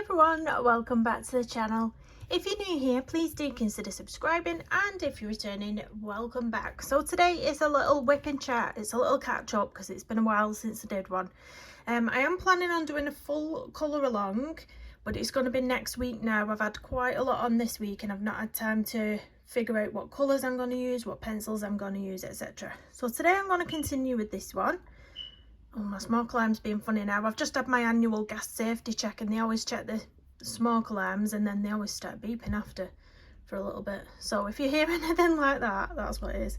everyone, welcome back to the channel. If you're new here, please do consider subscribing, and if you're returning, welcome back. So today is a little whip and chat. It's a little catch up because it's been a while since I did one. I am planning on doing a full colour along, but it's going to be next week now. I've had quite a lot on this week and I've not had time to figure out what colours I'm going to use, what pencils I'm going to use, etc. So today I'm going to continue with this one. Oh, my smoke alarm's being funny now. I've just had my annual gas safety check and they always check the smoke alarms and then they always start beeping after for a little bit. So if you hear anything like that, that's what it is.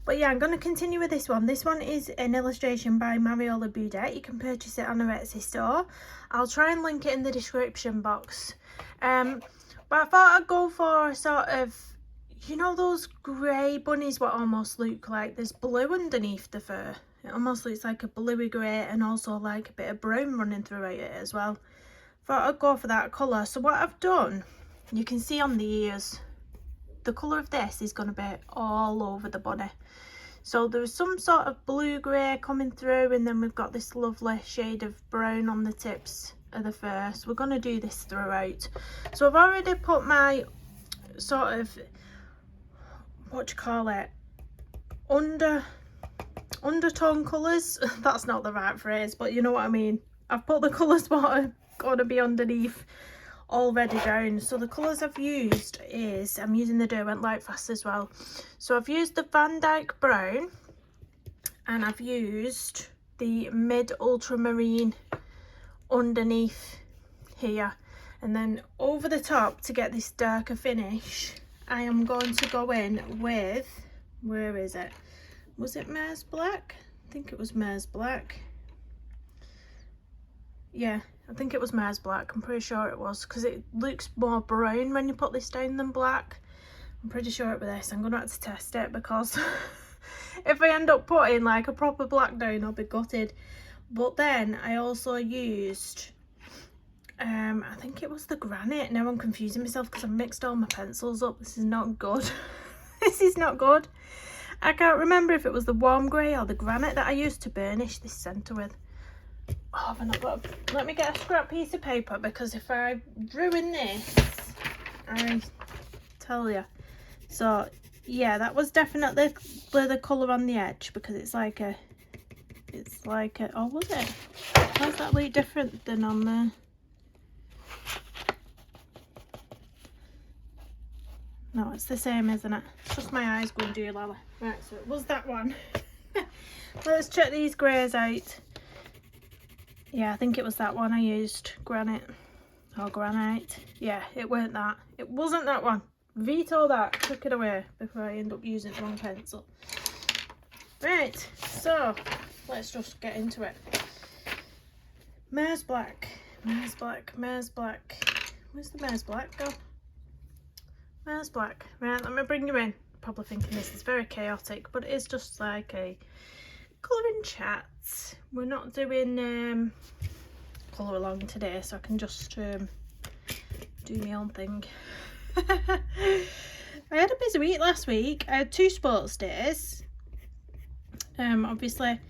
But yeah, I'm going to continue with this one. This one is an illustration by Mariola Budek. You can purchase it on her Etsy store. I'll try and link it in the description box. But I thought I'd go for sort of, you know, those grey bunnies what almost look like there's blue underneath the fur. It almost looks like a bluey grey and also like a bit of brown running through it as well. Thought I'd go for that colour. So what I've done, you can see on the ears, the colour of this is going to be all over the bunny. So there's some sort of blue grey coming through and then we've got this lovely shade of brown on the tips of the fur. So we're going to do this throughout. So I've already put my sort of, what do you call it, undertone colours. That's not the right phrase, but you know what I mean. I've put the colours what are going to be underneath already down. So the colours I've used is, I'm using the Derwent Light Fast as well. So I've used the Van Dyke Brown and I've used the Mid Ultramarine underneath here. And then over the top, to get this darker finish, I am going to go in with, where is it? Was it Mars Black? I think it was Mars Black. Yeah, I think it was Mars Black. I'm pretty sure it was because it looks more brown when you put this down than black. I'm pretty sure it was this. I'm going to have to test it because if I end up putting like a proper black down, I'll be gutted. But then I also used, I think it was the Granite. Now I'm confusing myself because I've mixed all my pencils up. This is not good. This is not good. I can't remember if it was the Warm Grey or the Granite that I used to burnish this centre with. Oh, have I not got let me get a scrap piece of paper because if I ruin this, I tell you. So yeah, that was definitely the colour on the edge because it's like a, oh, was it? How's that look different than on there? No, it's the same, isn't it? It's just my eyes going doolally. Right, so it was that one. Let's check these greys out. Yeah, I think it was that one I used. Granite. Or Granite. Yeah, it weren't that. It wasn't that one. Veto that. Took it away before I end up using the wrong pencil. Right, so let's just get into it. Mars Black. Mars Black. Mars Black. Where's the Mars Black go? Mars Black. Right, let me bring you in. Probably thinking this is very chaotic, but it is just like a colouring chat. We're not doing colour along today, so I can just do my own thing. I had a busy week last week. I had 2 sports days. Obviously,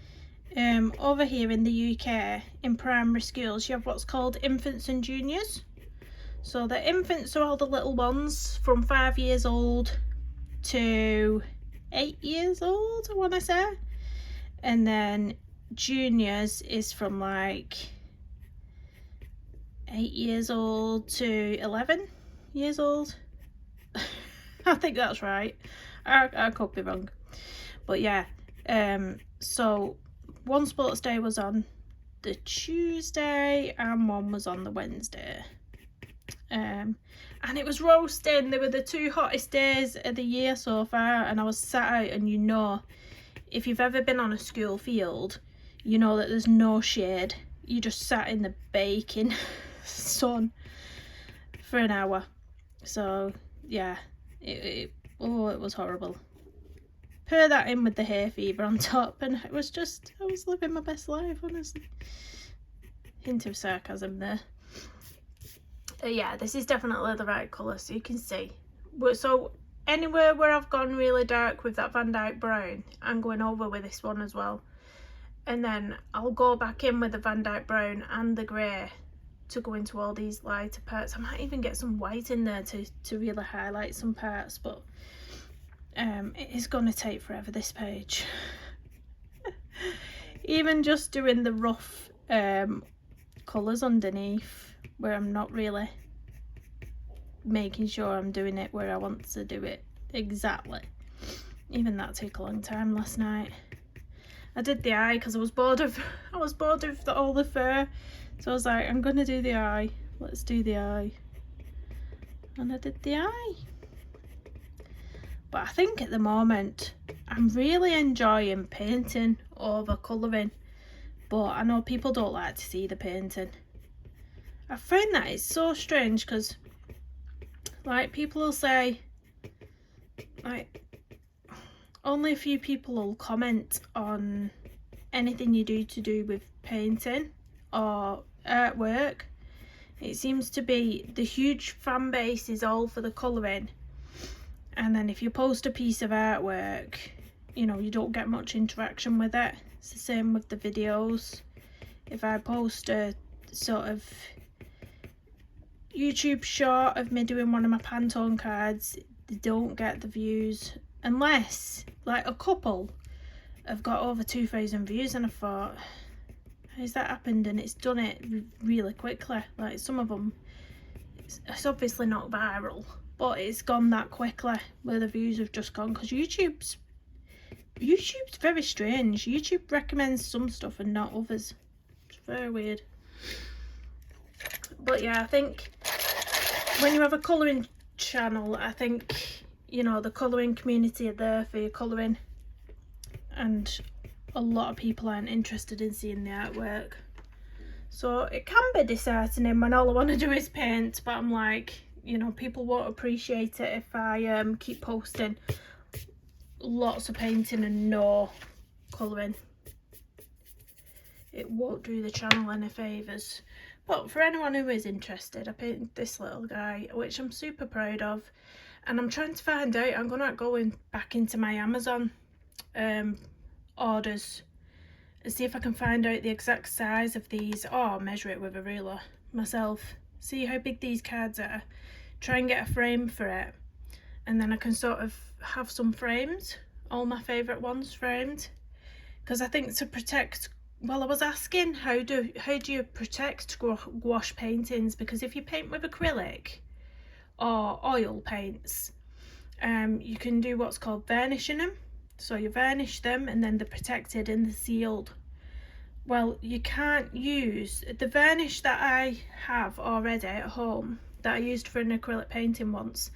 over here in the UK, in primary schools, you have what's called infants and juniors. So the infants are all the little ones from 5 years old to 8 years old, I want to say. And then juniors is from like 8 years old to 11 years old. I think that's right. I could be wrong. But yeah, so one sports day was on the Tuesday and one was on the Wednesday. And it was roasting. They were the 2 hottest days of the year so far, and I was sat out, and you know, if you've ever been on a school field, you know that there's no shade. You just sat in the baking sun for an hour. So yeah, it was horrible. Pair that in with the hay fever on top, and it was just, I was living my best life, honestly. Hint of sarcasm there. Yeah, this is definitely the right colour, so you can see. So anywhere where I've gone really dark with that Van Dyke Brown, I'm going over with this one as well. And then I'll go back in with the Van Dyke Brown and the grey to go into all these lighter parts. I might even get some white in there to really highlight some parts, but it is going to take forever, this page. Even just doing the rough colours underneath, where I'm not really making sure I'm doing it where I want to do it exactly. Even that took a long time last night. I did the eye because I was bored of all the fur, so I was like, I'm gonna do the eye. Let's do the eye, and I did the eye. But I think at the moment I'm really enjoying painting over colouring, but I know people don't like to see the painting. I find that it's so strange because, like, people will say, like, only a few people will comment on anything you do with painting or artwork. It seems to be the huge fan base is all for the colouring, and then if you post a piece of artwork, you know, you don't get much interaction with it. It's the same with the videos. If I post a sort of YouTube short of me doing one of my Pantone cards, they don't get the views, unless like a couple have got over 2,000 views, and I thought, how's that happened? And it's done it really quickly. Like, some of them, it's obviously not viral, but it's gone that quickly where the views have just gone, because YouTube's very strange. YouTube recommends some stuff and not others. It's very weird. But yeah, I think when you have a colouring channel, I think, you know, the colouring community are there for your colouring, and a lot of people aren't interested in seeing the artwork. So it can be disheartening when all I want to do is paint, but I'm like, you know, people won't appreciate it if I keep posting lots of painting and no colouring. It won't do the channel any favours. But for anyone who is interested, I painted this little guy, which I'm super proud of, and I'm trying to find out, I'm gonna go back into my Amazon orders and see if I can find out the exact size of these, or I'll measure it with a ruler myself, see how big these cards are, try and get a frame for it, and then I can sort of have some frames, all my favourite ones framed, because I think to protect, well, I was asking how do you protect gouache paintings, because if you paint with acrylic or oil paints, you can do what's called vernishing them. So you varnish them and then they're protected and they're sealed. Well, you can't use the varnish that I have already at home that I used for an acrylic painting once.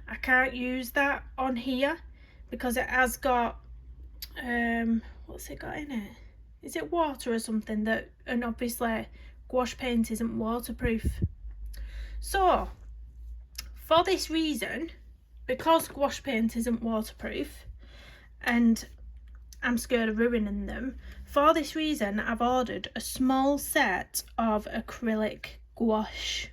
I can't use that on here because it has got what's it got in it? Is it water or something? That, and obviously gouache paint isn't waterproof. So for this reason, because gouache paint isn't waterproof and I'm scared of ruining them, for this reason I've ordered a small set of acrylic gouache,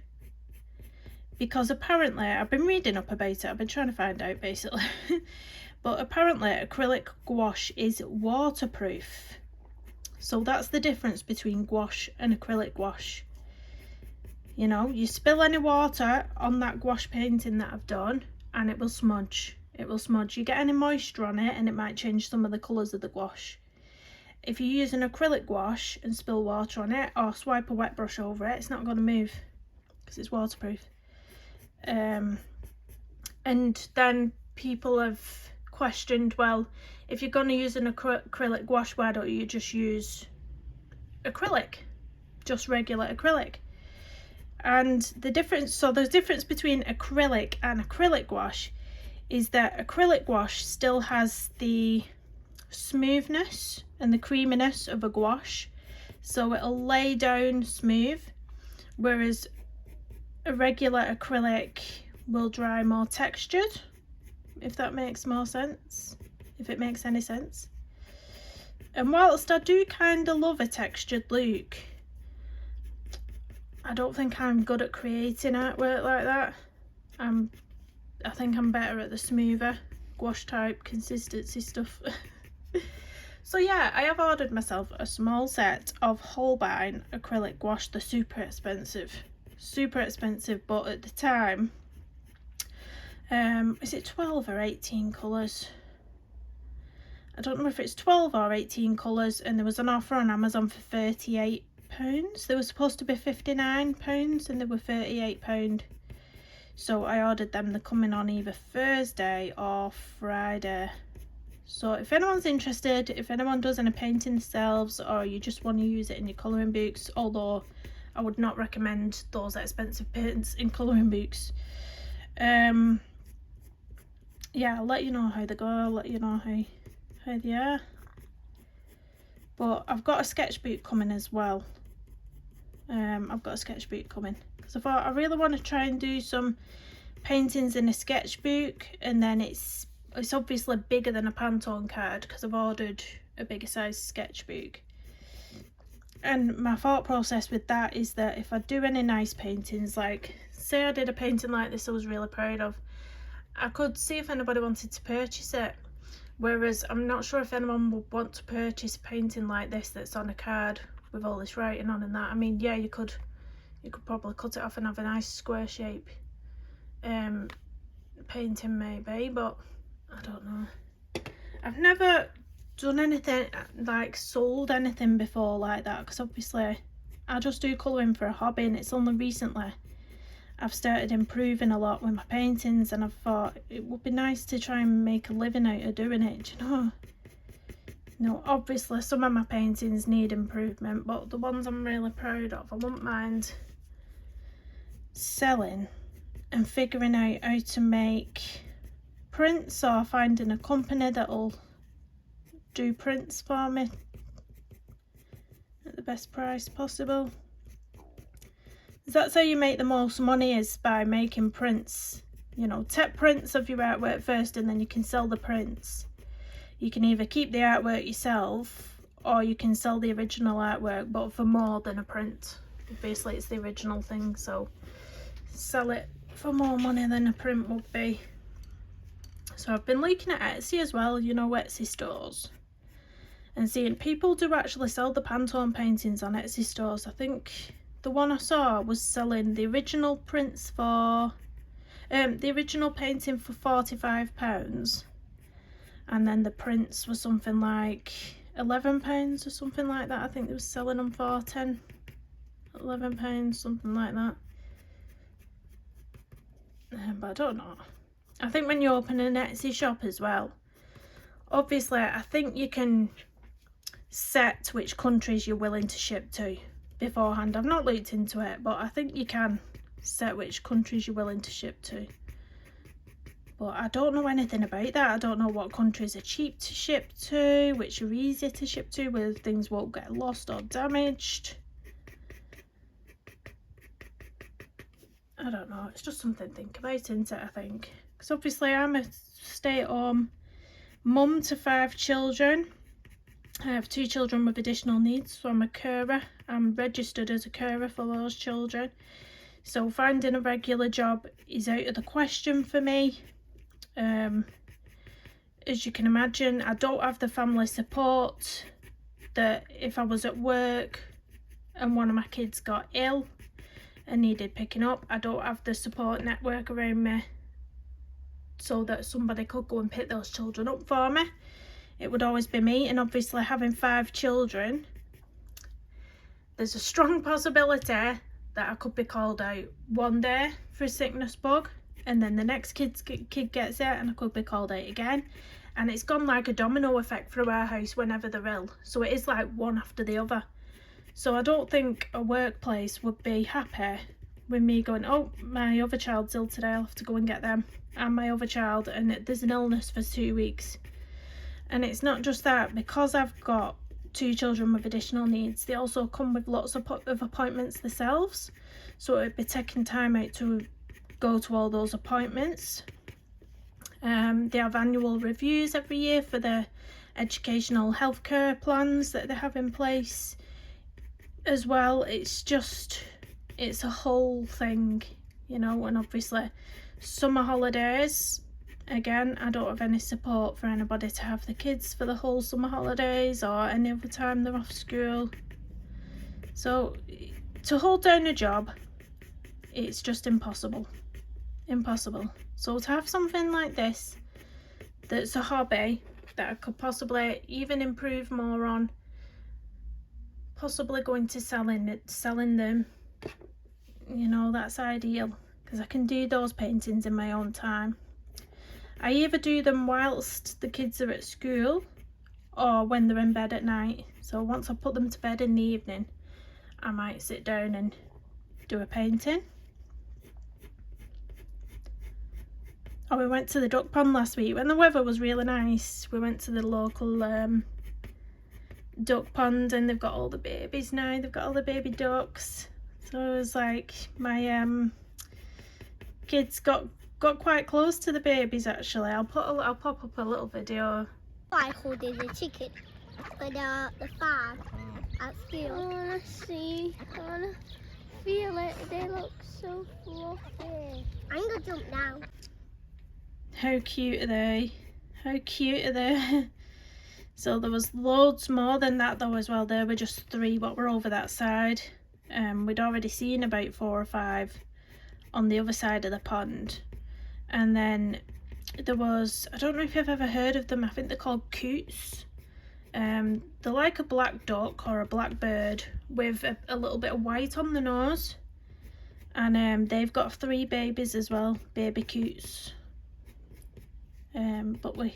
because apparently, I've been reading up about it, I've been trying to find out basically, but apparently acrylic gouache is waterproof. So that's the difference between gouache and acrylic gouache. You know, you spill any water on that gouache painting that I've done and it will smudge. It will smudge. You get any moisture on it and it might change some of the colours of the gouache. If you use an acrylic gouache and spill water on it or swipe a wet brush over it, it's not going to move because it's waterproof. And then people have questioned, well, if you're going to use an acrylic gouache, why don't you just use acrylic, just regular acrylic? And the difference, so the difference between acrylic and acrylic gouache is that acrylic gouache still has the smoothness and the creaminess of a gouache, so it'll lay down smooth, whereas a regular acrylic will dry more textured, if that makes more sense, if it makes any sense. And whilst I do kind of love a textured look, I don't think I'm good at creating artwork like that. I think I'm better at the smoother gouache type consistency stuff. So yeah, I have ordered myself a small set of Holbein acrylic gouache. They're super expensive, but at the time, is it 12 or 18 colours? I don't know if it's 12 or 18 colours, and there was an offer on Amazon for £38. They were supposed to be £59 and they were £38. So I ordered them. They're coming on either Thursday or Friday. So if anyone's interested, if anyone does any painting themselves, or you just want to use it in your colouring books, although I would not recommend those expensive paints in colouring books. Yeah, I'll let you know how they go. I'll let you know how they are. But I've got a sketchbook coming as well. I've got a sketchbook coming because I thought I really want to try and do some paintings in a sketchbook, and then it's obviously bigger than a Pantone card because I've ordered a bigger size sketchbook. And my thought process with that is that if I do any nice paintings, like say I did a painting like this I was really proud of, I could see if anybody wanted to purchase it. Whereas I'm not sure if anyone would want to purchase a painting like this that's on a card with all this writing on and that. I mean, yeah, you could probably cut it off and have a nice square shape painting maybe, but I don't know. I've never done anything like sold anything before like that, because obviously I just do colouring for a hobby, and it's only recently I've started improving a lot with my paintings, and I've thought it would be nice to try and make a living out of doing it, do you know? No, obviously some of my paintings need improvement, but the ones I'm really proud of, I wouldn't mind selling and figuring out how to make prints, or finding a company that'll do prints for me at the best price possible. That's how you make the most money, is by making prints. You know, take prints of your artwork first, and then you can sell the prints. You can either keep the artwork yourself, or you can sell the original artwork, but for more than a print. Basically it's the original thing, so sell it for more money than a print would be. So I've been looking at Etsy as well, you know, Etsy stores, and seeing people do actually sell the Pantone paintings on Etsy stores. I think the one I saw was selling the original prints for the original painting for £45, and then the prints were something like £11 or something like that. I think they were selling them for £11, something like that. But I don't know. I think when you open an Etsy shop as well, obviously I think you can set which countries you're willing to ship to beforehand. I've not looked into it, but I think you can set which countries you're willing to ship to. But I don't know anything about that. I don't know what countries are cheap to ship to, which are easy to ship to, where things won't get lost or damaged. I don't know. It's just something to think about, isn't it, I think? Because obviously I'm a stay-at-home mum to 5 children. I have 2 children with additional needs, so I'm a carer. I'm registered as a carer for those children. So finding a regular job is out of the question for me. As you can imagine, I don't have the family support that if I was at work and one of my kids got ill and needed picking up, I don't have the support network around me so that somebody could go and pick those children up for me. It would always be me, and obviously having 5 children, there's a strong possibility that I could be called out one day for a sickness bug, and then the next kid gets it and I could be called out again, and it's gone like a domino effect through our house whenever they're ill. So it is like one after the other. So I don't think a workplace would be happy with me going, oh, my other child's ill today, I'll have to go and get them, and my other child, and there's an illness for 2 weeks. And it's not just that, because I've got 2 children with additional needs, they also come with lots of appointments themselves, so it'd be taking time out to go to all those appointments. They have annual reviews every year for the educational healthcare plans that they have in place as well. It's a whole thing, you know. And obviously summer holidays, Again, I don't have any support for anybody to have the kids for the whole summer holidays or any other time they're off school. So to hold down a job, it's just impossible. Impossible. So to have something like this, that's a hobby that I could possibly even improve more on, possibly going to selling them, you know, that's ideal, because I can do those paintings in my own time. I either do them whilst the kids are at school or when they're in bed at night. So once I put them to bed in the evening, I might sit down and do a painting. Oh, we went to the duck pond last week when the weather was really nice. We went to the local duck pond, and they've got all the babies now. They've got all the baby ducks. So it was like my kids got quite close to the babies actually. I'll pop up a little video. I holding the chicken for the farm at school. I wanna see, I wanna feel it. They look so fluffy. I'm gonna jump now. How cute are they? How cute are they? So there was loads more than that though as well. There were just 3 what were over that side. We'd already seen about 4 or 5 on the other side of the pond. And then there was, I don't know if you've ever heard of them, I think they're called coots. They're like a black duck or a black bird with a little bit of white on the nose. And they've got 3 babies as well, baby coots. But we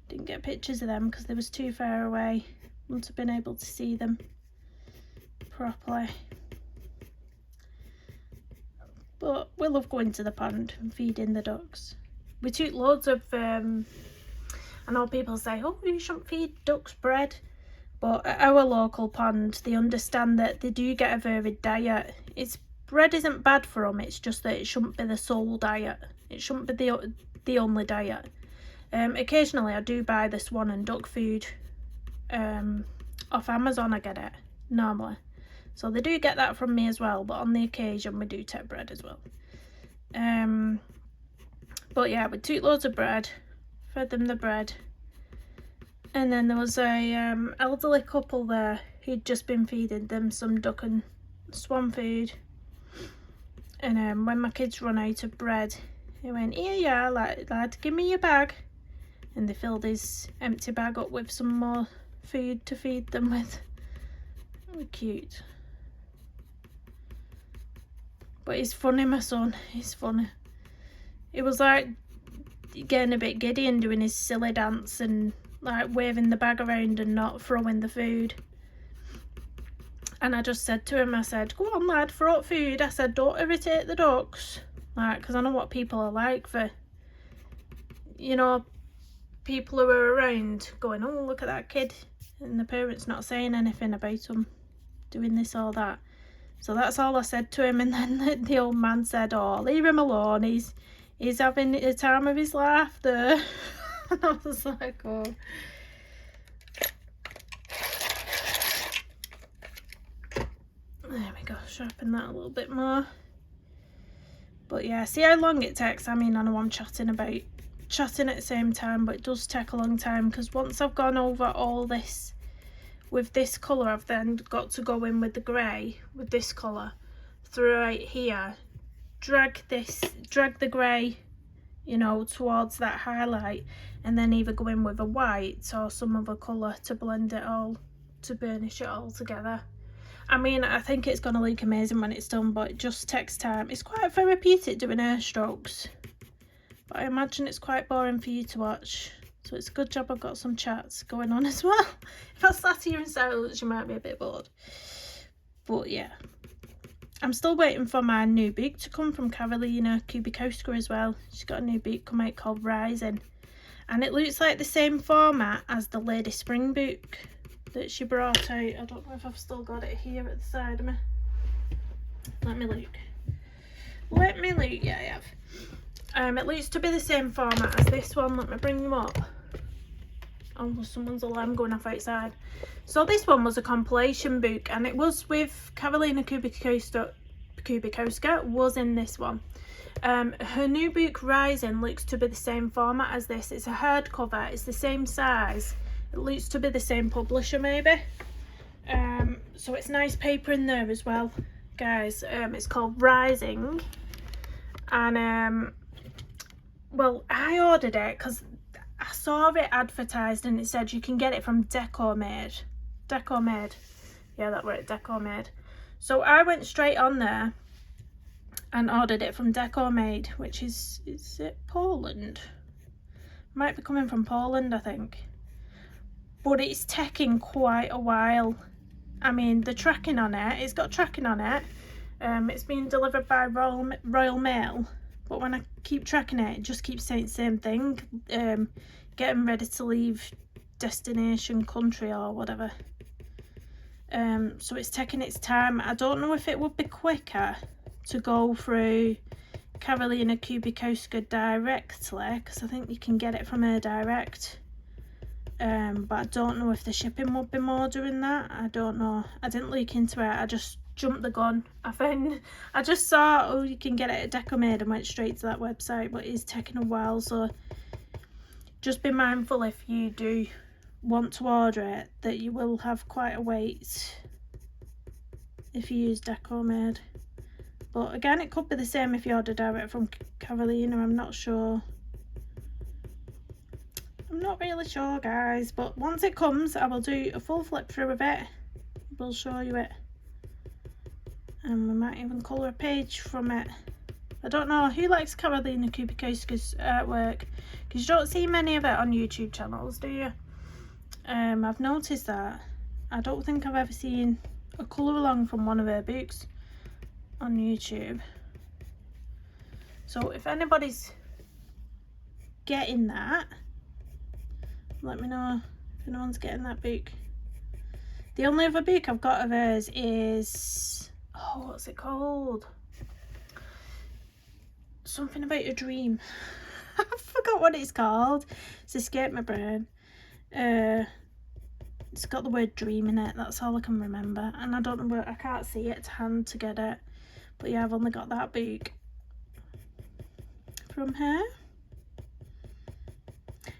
didn't get pictures of them because they was too far away. Wouldn't have been able to see them properly. But we love going to the pond and feeding the ducks. We took loads of, I know people say, oh, you shouldn't feed ducks bread. But at our local pond, they understand that they do get a varied diet. Bread isn't bad for them, it's just that it shouldn't be the sole diet. It shouldn't be the only diet. Occasionally I do buy the swan and duck food off Amazon. I get it normally, so they do get that from me as well, but on the occasion we do take bread as well. But yeah, we took loads of bread, fed them the bread, and then there was a elderly couple there who'd just been feeding them some duck and swan food. And when my kids run out of bread, he went, here you are, lad, give me your bag. And they filled his empty bag up with some more food to feed them with. Oh, cute. But he's funny, my son. He's funny. It was like getting a bit giddy and doing his silly dance and like waving the bag around and not throwing the food. And I just said to him, I said, go on lad, throw up food. I said, don't irritate the ducks. Like, because I know what people are like for, you know, people who are around going, oh, look at that kid. And the parents not saying anything about them doing this or that. So that's all I said to him. And then the old man said, oh, leave him alone. He's having the time of his life there. And I was like, oh. There we go, sharpen that a little bit more. But yeah, see how long it takes. I mean, I know I'm chatting at the same time, but it does take a long time, because once I've gone over all this with this colour, I've then got to go in with the grey with this colour through right here, drag the grey, you know, towards that highlight, and then either go in with a white or some other colour to blend it all, to burnish it all together. I mean, I think it's going to look amazing when it's done, but it just takes time. It's quite therapeutic doing hair strokes, but I imagine it's quite boring for you to watch. So it's a good job I've got some chats going on as well. If I sat here in silence, you might be a bit bored. But yeah, I'm still waiting for my new book to come from Carolina Kubikowska as well. She's got a new book come out called Rising, and it looks like the same format as the Lady Spring book that she brought out. I don't know if I've still got it here at the side of me. Let me look. Yeah, I have. It looks to be the same format as this one. Let me bring them up. Oh, someone's alarm going off outside. So this one was a compilation book, and it was with Carolina Kubikowska was in this one. Her new book Rising looks to be the same format as this. It's a hardcover, it's the same size, it looks to be the same publisher maybe. So it's nice paper in there as well, guys. It's called Rising, and well, I ordered it because I saw it advertised and it said you can get it from Decor-Made. Decor-Made, yeah, that word, Decor-Made. So I went straight on there and ordered it from Decor-Made, which is it Poland? Might be coming from Poland, I think. But it's taking quite a while. I mean, the tracking on it, it's got tracking on it. It's being delivered by Royal Mail, but when I keep tracking it, it just keeps saying the same thing. Getting ready to leave destination country or whatever. So it's taking its time. I don't know if it would be quicker to go through Karolina Kubikowska directly, because I think you can get it from her direct. But I don't know if the shipping would be more doing that. I don't know. I didn't look into it. I just jumped the gun. I just saw, oh, you can get it at Decor-Made, and went straight to that website, but it's taking a while. So just be mindful if you do want to order it that you will have quite a wait if you use Decor-Made. But again, it could be the same if you order direct from Karolina. I'm not sure. I'm not really sure, guys, but once it comes I will do a full flip through of it. We'll show you it, and we might even colour a page from it. I don't know who likes Karolina Kubikowska's artwork, because you don't see many of it on YouTube channels, do you? I've noticed that. I don't think I've ever seen a colour along from one of her books on YouTube. So if anybody's getting that, let me know if anyone's getting that book. The only other book I've got of hers is, oh, what's it called? Something about your dream. I forgot what it's called. It's escaped my brain. It's got the word dream in it. That's all I can remember, and I don't know where, I can't see it to hand to get it. But yeah, I've only got that book from her.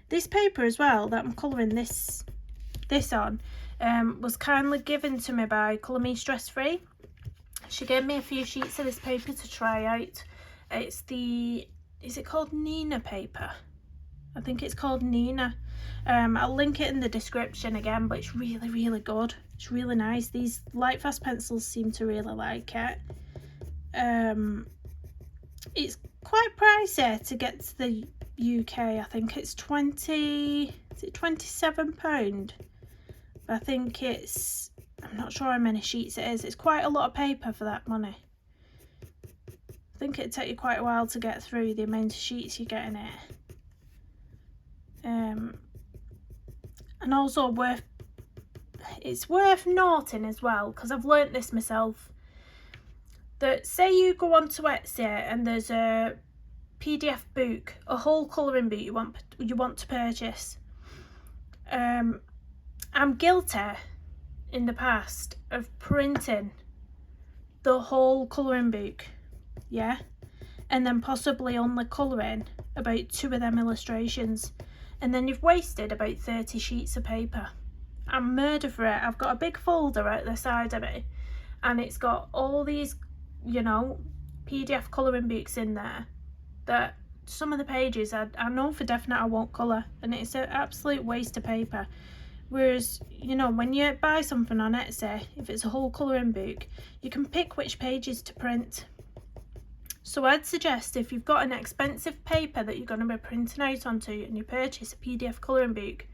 This paper as well that I'm colouring this on was kindly given to me by Colour Me Stress Free. She gave me a few sheets of this paper to try out. It's the, is it called Nina paper? I think it's called Nina. I'll link it in the description again, but it's really, really good. It's really nice. These light fast pencils seem to really like it. It's quite pricey to get to the UK. I think it's £27, but I think it's, I'm not sure how many sheets it is. It's quite a lot of paper for that money. I think it'd take you quite a while to get through the amount of sheets you get in it. And also it's worth noting as well, because I've learnt this myself, that say you go onto Etsy and there's a PDF book, a whole colouring book you want to purchase. I'm guilty in the past of printing the whole colouring book, yeah, and then possibly only colouring about 2 of them illustrations, and then you've wasted about 30 sheets of paper. I'm murder for it. I've got a big folder out the side of it, and it's got all these, you know, PDF colouring books in there that some of the pages I know for definite I won't colour, and it's an absolute waste of paper. Whereas, you know, when you buy something on Etsy, if it's a whole colouring book, you can pick which pages to print. So I'd suggest, if you've got an expensive paper that you're going to be printing out onto and you purchase a PDF colouring book,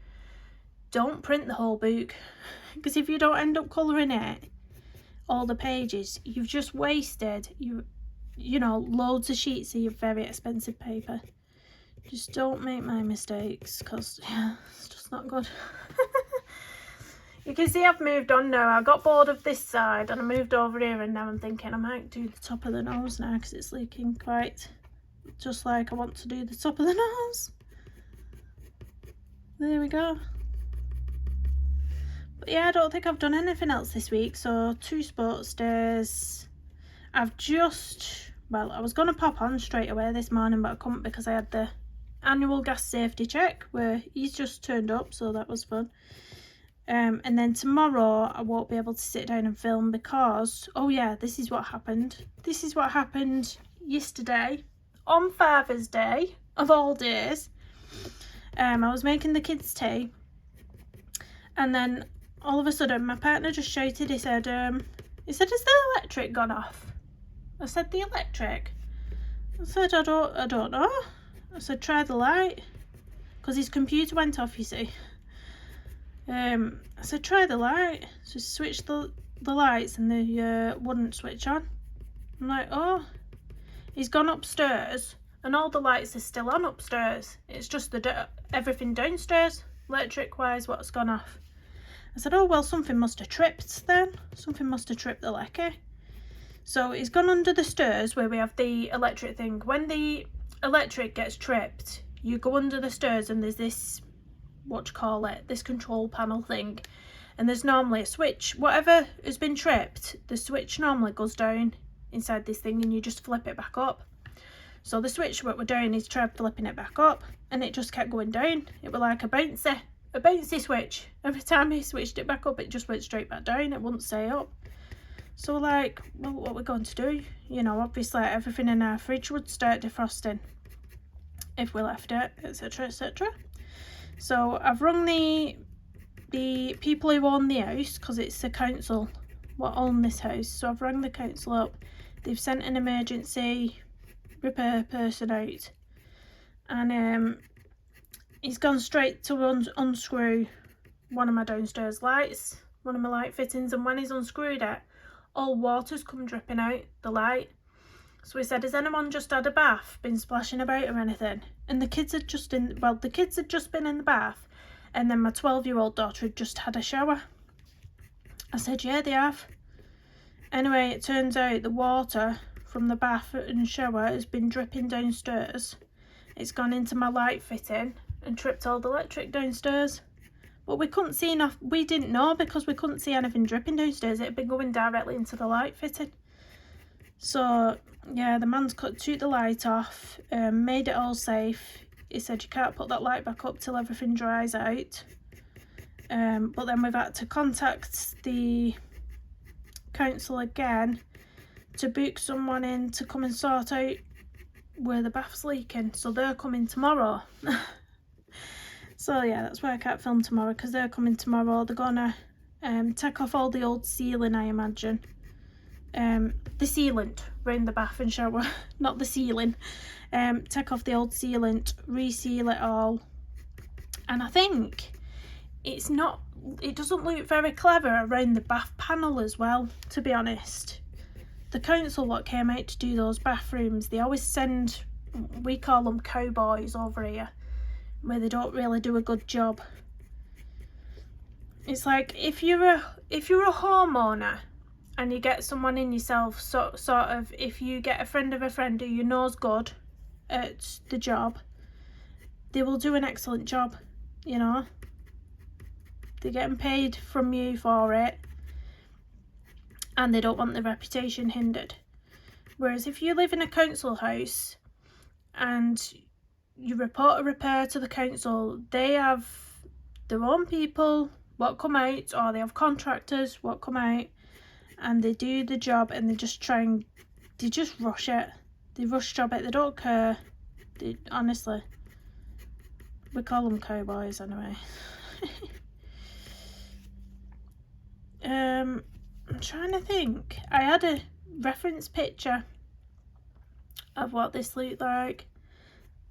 don't print the whole book, because if you don't end up colouring it, all the pages, you've just wasted you know, loads of sheets of your very expensive paper. Just don't make my mistakes, because yeah, it's just not good. You can see I've moved on now. I got bored of this side and I moved over here, and now I'm thinking I might do the top of the nose now, because it's looking quite just like I want to do the top of the nose. There we go. But yeah, I don't think I've done anything else this week. So 2 sports days. I've just well, I was going to pop on straight away this morning, but I couldn't because I had the annual gas safety check where he's just turned up, so that was fun. And then tomorrow I won't be able to sit down and film because, oh yeah, this is what happened. This is what happened yesterday on Father's Day of all days. I was making the kids' tea, and then all of a sudden my partner just shouted. He said, "Is the electric gone off?" I said, "The electric?" I said, I don't know. I said, "Try the light," because his computer went off, you see. I said, "Try the light." So switched the lights and they wouldn't switch on. I'm like, oh, he's gone upstairs and all the lights are still on upstairs. It's just everything downstairs, electric wise, what's gone off. I said, oh well, something must have tripped then. Something must have tripped the lecky. So he's gone under the stairs where we have the electric thing. When the electric gets tripped, you go under the stairs and there's this, what do you call it, this control panel thing, and there's normally a switch. Whatever has been tripped, the switch normally goes down inside this thing and you just flip it back up. So the switch what we're doing is tried flipping it back up and it just kept going down. It was like a bouncy switch. Every time he switched it back up, it just went straight back down. It wouldn't stay up. So like, well, what we're going to do? You know, obviously everything in our fridge would start defrosting if we left it, etc, etc. So I've rung the people who own the house, because it's the council what own this house. So I've rung the council up. They've sent an emergency repair person out, and he's gone straight to unscrew one of my downstairs lights, one of my light fittings, and when he's unscrewed it, all water's come dripping out the light. So he said, has anyone just had a bath, been splashing about or anything? And the kids had just been in the bath, and then my 12-year-old daughter had just had a shower. I said, yeah, they have. Anyway, it turns out the water from the bath and shower has been dripping downstairs. It's gone into my light fitting and tripped all the electric downstairs. But we couldn't see enough. We didn't know because we couldn't see anything dripping downstairs. It had been going directly into the light fitting. So yeah, the man's took the light off, made it all safe. He said you can't put that light back up till everything dries out. But then we've had to contact the council again to book someone in to come and sort out where the bath's leaking. So they're coming tomorrow. So yeah, that's why I can't film tomorrow, because they're coming tomorrow. They're gonna take off all the old ceiling, I imagine. The sealant around the bath and shower, not the ceiling. Take off the old sealant, reseal it all. And I think it doesn't look very clever around the bath panel as well, to be honest. The council what came out to do those bathrooms, they always send, we call them cowboys over here, where they don't really do a good job. It's like if you're a homeowner and you get someone in yourself, sort of, if you get a friend of a friend who you know's good at the job, they will do an excellent job, you know. They're getting paid from you for it, and they don't want their reputation hindered. Whereas if you live in a council house and you report a repair to the council, they have their own people what come out, or they have contractors what come out, and they do the job, and they just rush it. They rush job it, they don't care. Honestly, we call them cowboys anyway. I'm trying to think. I had a reference picture of what this looked like.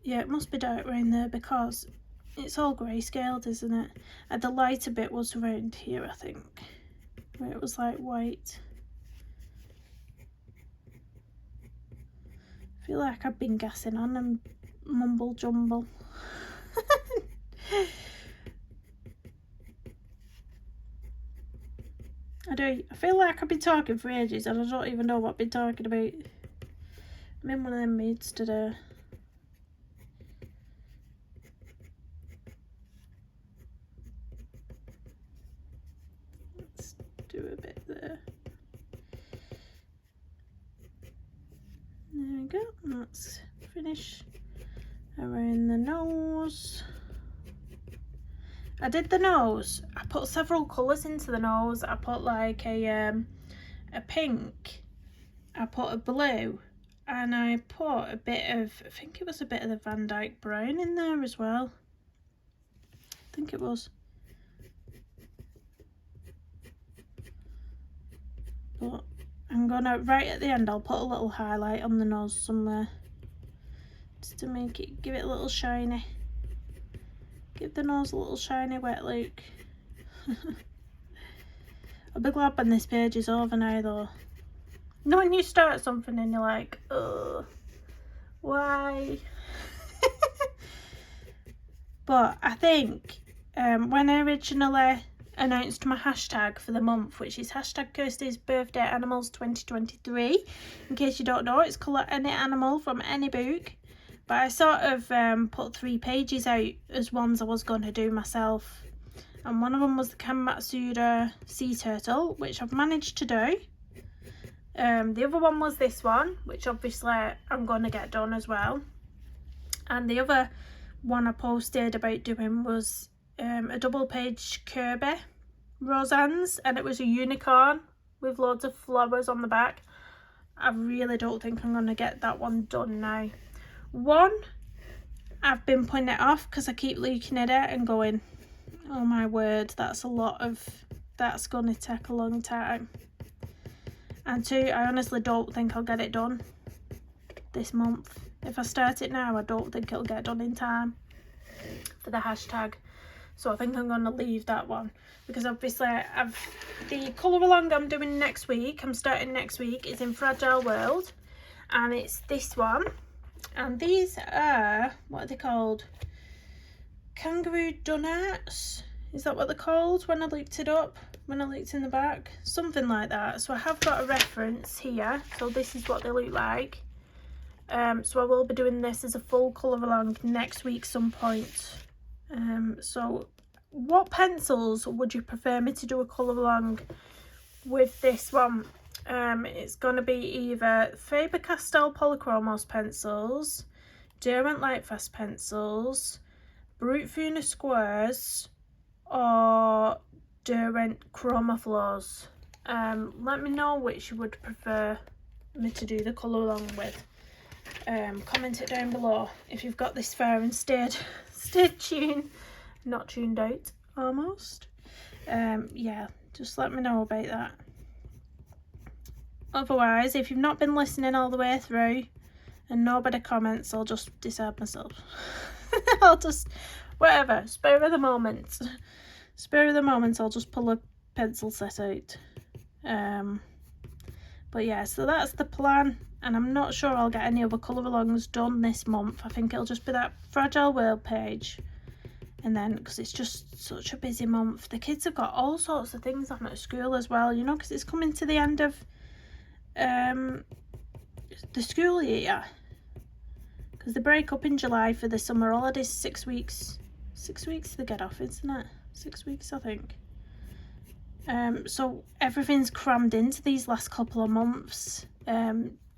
Yeah, it must be dark around there because it's all greyscaled, isn't it? And the lighter bit was around here, I think, where it was like white. I feel like I've been gassing on and mumble jumble. I feel like I've been talking for ages and I don't even know what I've been talking about. I'm in one of them moods today. Let's do a bit there. There we let's finish around the nose. I did the nose. I put several colours into the nose. I put like a pink, I put a blue, and I put a bit of, I think it was a bit of the Van Dyke brown in there as well. I think it was. But I'm gonna, right at the end, I'll put a little highlight on the nose somewhere, just to make it, give it a little shiny. Give the nose a little shiny wet look. I'll be glad when this page is over now though. You know when you start something and you're like, oh, why? But I think when I originally announced my hashtag for the month, which is hashtag Kirsty's Birthday Animals 2023, in case you don't know, it's colour any animal from any book. But I sort of put 3 pages out as ones I was going to do myself. And one of them was the Kanmatsura sea turtle, which I've managed to do. The other one was this one, which obviously I'm going to get done as well. And the other one I posted about doing was a double page Kirby Roseanne's, and it was a unicorn with loads of flowers on the back. I really don't think I'm going to get that one done now. One, I've been putting it off because I keep looking at it and going, oh my word, that's going to take a long time. And 2, I honestly don't think I'll get it done this month. If I start it now, I don't think it'll get done in time for the hashtag. So I think I'm going to leave that one, because obviously the colour along I'm doing next week, I'm starting next week, is in Fragile World, and it's this one. And these are, what are they called? Kangaroo donuts? Is that what they're called when I looked it up? When I looked in the back? Something like that. So I have got a reference here. So this is what they look like. So I will be doing this as a full colour along next week some point. So what pencils would you prefer me to do a colour along with this one? It's going to be either Faber-Castell Polychromos pencils, Derwent Lightfast pencils, Brute Funa squares, or Derwent Chromaflows. Let me know which you would prefer me to do the colour along with. Comment it down below if you've got this far and stayed tuned, not tuned out almost. Yeah, just let me know about that. Otherwise, if you've not been listening all the way through and nobody comments, I'll just decide myself. I'll just, whatever, spur of the moment. Spur of the moment, I'll just pull a pencil set out. But yeah, so that's the plan. And I'm not sure I'll get any other colour alongs done this month. I think it'll just be that Fragile World page. And then, because it's just such a busy month, the kids have got all sorts of things on at school as well, you know, because it's coming to the end of the school year, because they break up in July for the summer holidays. 6 weeks they get off, isn't it? 6 weeks, I think. So everything's crammed into these last couple of months.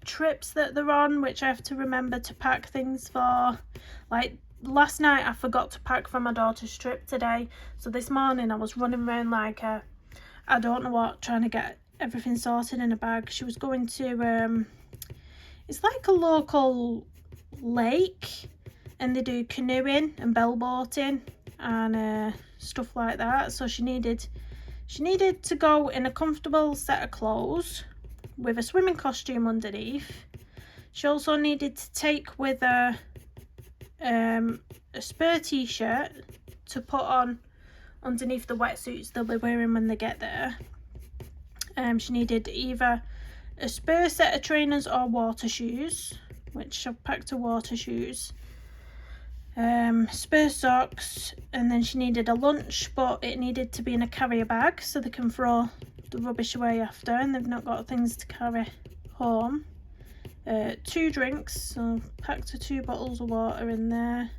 Trips that they're on, which I have to remember to pack things for. Like last night I forgot to pack for my daughter's trip today, so this morning I was running around like I don't know what, trying to get everything sorted in a bag. She was going to it's like a local lake, and they do canoeing and bell boating and stuff like that. So she needed to go in a comfortable set of clothes with a swimming costume underneath. She also needed to take with her a spare t-shirt to put on underneath the wetsuits they'll be wearing when they get there. She needed either a spare set of trainers or water shoes, which I've packed her water shoes, spare socks, and then she needed a lunch, but it needed to be in a carrier bag so they can throw the rubbish away after, and they've not got things to carry home. 2 drinks, so packed her 2 bottles of water in there.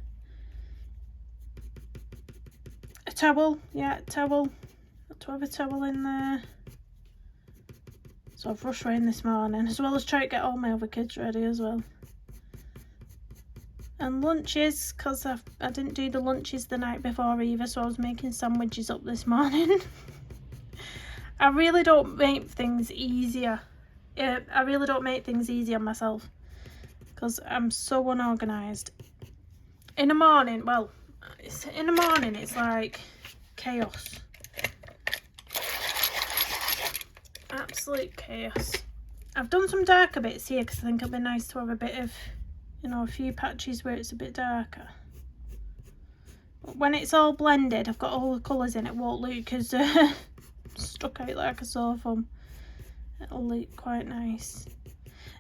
A towel, yeah, a towel. Got to have a towel in there. So I've rushed around this morning, as well as trying to get all my other kids ready as well. And lunches, because I didn't do the lunches the night before either, so I was making sandwiches up this morning. I really don't make things easier. I really don't make things easy on myself because I'm so unorganised. In the morning, well, it's like chaos. Absolute chaos. I've done some darker bits here because I think it'll be nice to have a bit of, you know, a few patches where it's a bit darker. But when it's all blended, I've got all the colours in, it won't look as stuck out like a sore thumb. It'll look quite nice.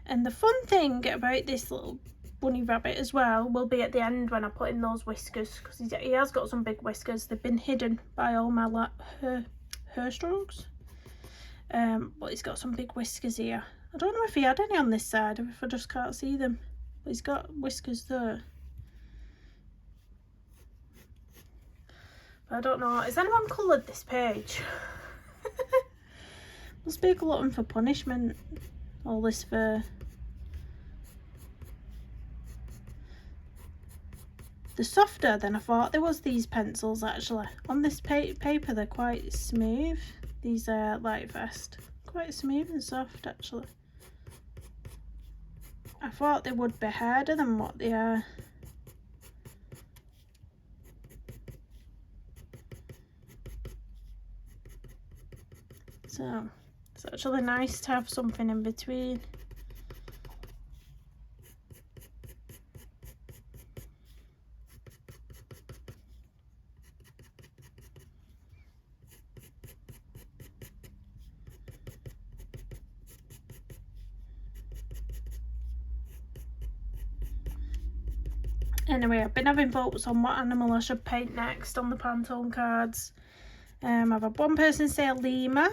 And the fun thing about this little bunny rabbit as well will be at the end when I put in those whiskers, because he has got some big whiskers. They've been hidden by all my hair strokes. But he's got some big whiskers here. I don't know if he had any on this side or if I just can't see them, but he's got whiskers there. But I don't know, has anyone coloured this page? Must be a glutton for punishment, all this fur. They're softer than I thought there was, these pencils actually. On this paper they're quite smooth. These are Light Vest. Quite smooth and soft actually. I thought they would be harder than what they are. So it's actually nice to have something in between. Anyway, I've been having votes on what animal I should paint next on the Pantone cards. I've had one person say a lemur.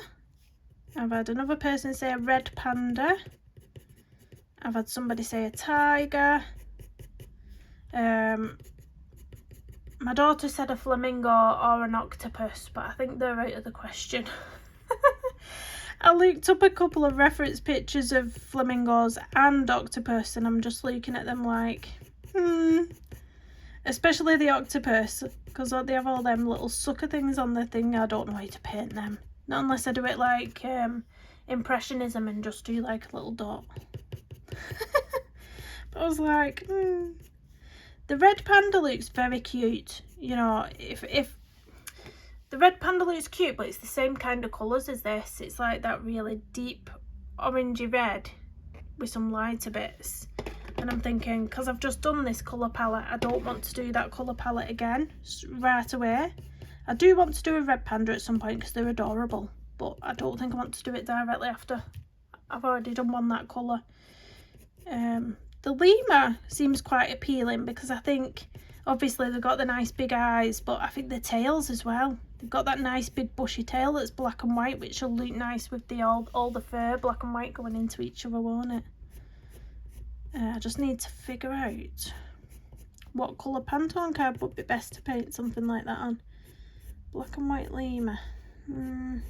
I've had another person say a red panda. I've had somebody say a tiger. My daughter said a flamingo or an octopus, but I think they're out of the question. I looked up a couple of reference pictures of flamingos and octopus, and I'm just looking at them like, especially the octopus, because they have all them little sucker things on the thing. I don't know how to paint them, not unless I do it like impressionism and just do like a little dot. But I was like, the red panda looks very cute. You know, if the red panda looks cute, but it's the same kind of colours as this. It's like that really deep orangey red with some lighter bits. And I'm thinking, because I've just done this colour palette, I don't want to do that colour palette again right away. I do want to do a red panda at some point because they're adorable, but I don't think I want to do it directly after. I've already done one that colour. The lemur seems quite appealing because I think, obviously they've got the nice big eyes, but I think the tails as well. They've got that nice big bushy tail that's black and white, which will look nice with the all the fur black and white going into each other, won't it? I just need to figure out what colour Pantone card would be best to paint something like that on. Black and white lemur. I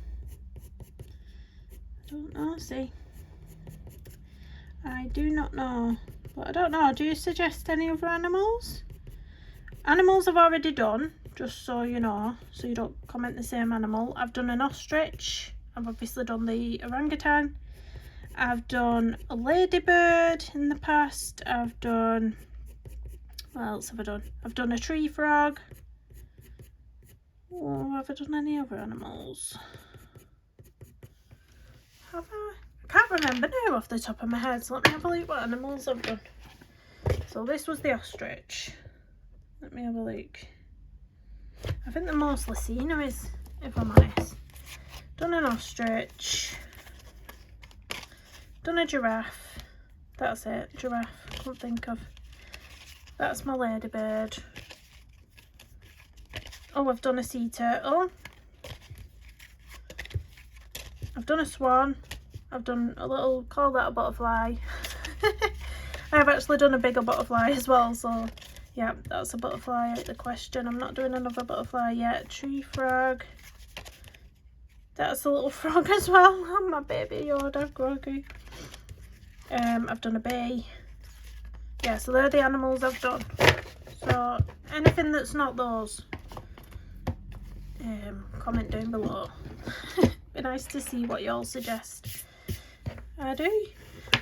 don't know, see. I do not know. But I don't know, do you suggest any other animals? Animals I've already done, just so you know, so you don't comment the same animal. I've done an ostrich. I've obviously done the orangutan. I've done a ladybird in the past. I've done, what else have I done? I've done a tree frog. Oh, have I done any other animals? Have I? I can't remember now off the top of my head, so let me have a look what animals I've done. So this was the ostrich. Let me have a look. I think they're mostly sceneries, if I'm honest. Done an ostrich. Done a giraffe. That's it, giraffe. I can't think of. That's my ladybird. Oh, I've done a sea turtle. I've done a swan. I've done a little, call that a butterfly. I've actually done a bigger butterfly as well, so yeah, that's a butterfly out the question. I'm not doing another butterfly yet. Tree frog. That's a little frog as well. Oh, my baby Yoda, Grogu. I've done a bee. yeah, so they're the animals I've done. So anything that's not those, comment down below. Be nice to see what you all suggest. I do.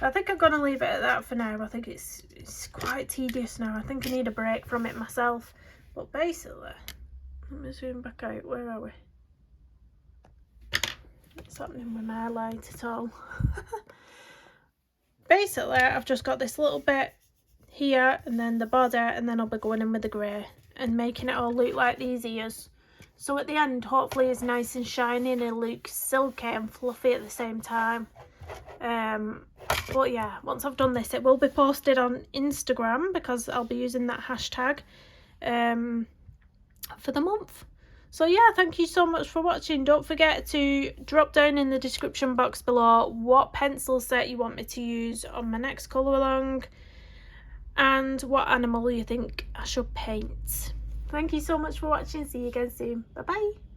I think I'm going to leave it at that for now. I think it's quite tedious now. I think I need a break from it myself. But basically, let me zoom back out. Where are we? What's happening with my light at all? Basically, I've just got this little bit here and then the border, and then I'll be going in with the grey and making it all look like these ears. So at the end, hopefully it's nice and shiny and it'll look silky and fluffy at the same time. But yeah, once I've done this, it will be posted on Instagram because I'll be using that hashtag for the month. So yeah, thank you so much for watching. Don't forget to drop down in the description box below what pencil set you want me to use on my next colour along and what animal you think I should paint. Thank you so much for watching. See you again soon. Bye bye.